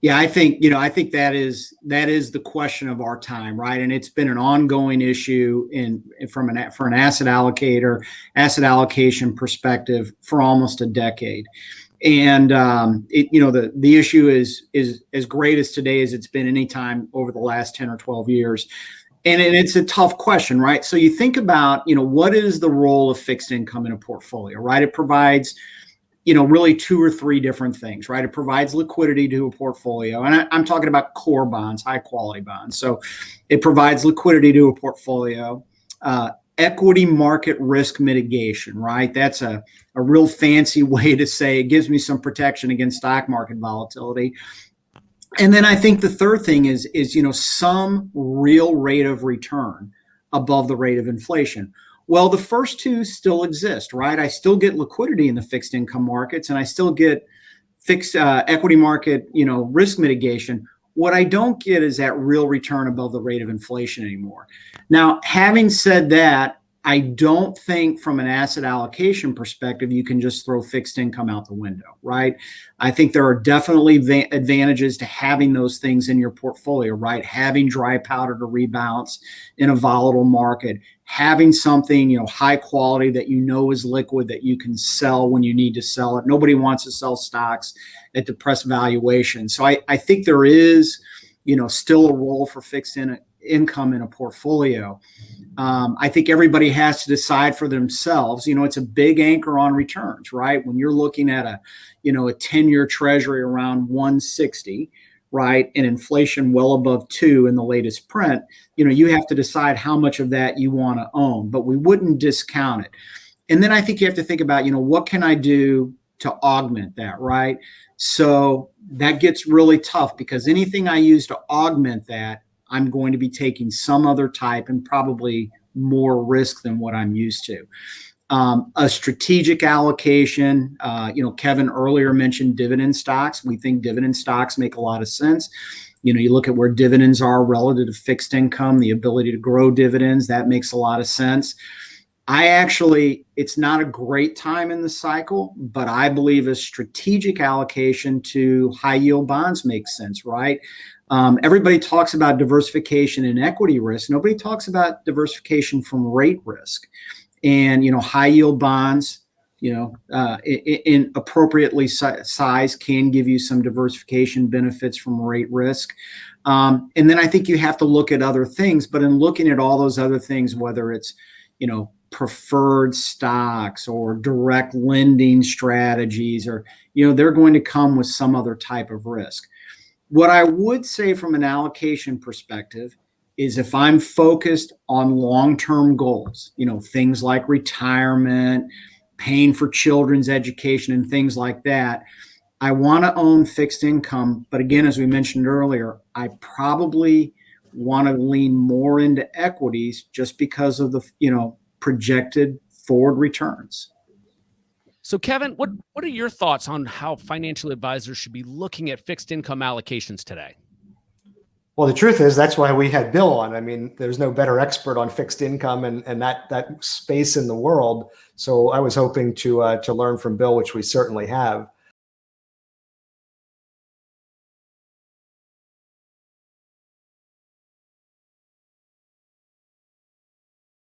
Yeah, I think that is the question of our time, right? And it's been an ongoing issue for an asset allocation perspective for almost a decade. And the issue is as great as today as it's been any time over the last 10 or 12 years. And it's a tough question, right? So you think about, what is the role of fixed income in a portfolio, right? It provides really two or three different things, right? It provides liquidity to a portfolio. And I'm talking about core bonds, high quality bonds. So it provides liquidity to a portfolio. Equity market risk mitigation, right? That's a real fancy way to say it gives me some protection against stock market volatility. And then I think the third thing is some real rate of return above the rate of inflation. Well, the first two still exist, right? I still get liquidity in the fixed income markets, and I still get fixed equity market, risk mitigation. What I don't get is that real return above the rate of inflation anymore. Now, having said that, I don't think from an asset allocation perspective, you can just throw fixed income out the window, right? I think there are definitely advantages to having those things in your portfolio, right? Having dry powder to rebalance in a volatile market, having something, high quality that is liquid that you can sell when you need to sell it. Nobody wants to sell stocks at depressed valuation. So I think there is, still a role for fixed income in a portfolio. I think everybody has to decide for themselves. It's a big anchor on returns, right? When you're looking at a 10-year treasury around 160, right, and inflation well above 2 in the latest print, you have to decide how much of that you want to own, but we wouldn't discount it. And then I think you have to think about, what can I do to augment that, right? So that gets really tough because anything I use to augment that, I'm going to be taking some other type and probably more risk than what I'm used to. A strategic allocation, Kevin earlier mentioned dividend stocks. We think dividend stocks make a lot of sense. You look at where dividends are relative to fixed income, the ability to grow dividends, that makes a lot of sense. It's not a great time in the cycle, but I believe a strategic allocation to high yield bonds makes sense, right? Everybody talks about diversification in equity risk. Nobody talks about diversification from rate risk. And, high yield bonds, in appropriately size can give you some diversification benefits from rate risk. And then I think you have to look at other things, but in looking at all those other things, whether it's, preferred stocks or direct lending strategies, or, they're going to come with some other type of risk. What I would say from an allocation perspective is if I'm focused on long-term goals, things like retirement, paying for children's education and things like that, I want to own fixed income. But again, as we mentioned earlier, I probably want to lean more into equities just because of the, projected forward returns. So Kevin, what are your thoughts on how financial advisors should be looking at fixed income allocations today? Well, the truth is that's why we had Bill on. I mean, there's no better expert on fixed income and that space in the world. So I was hoping to learn from Bill, which we certainly have.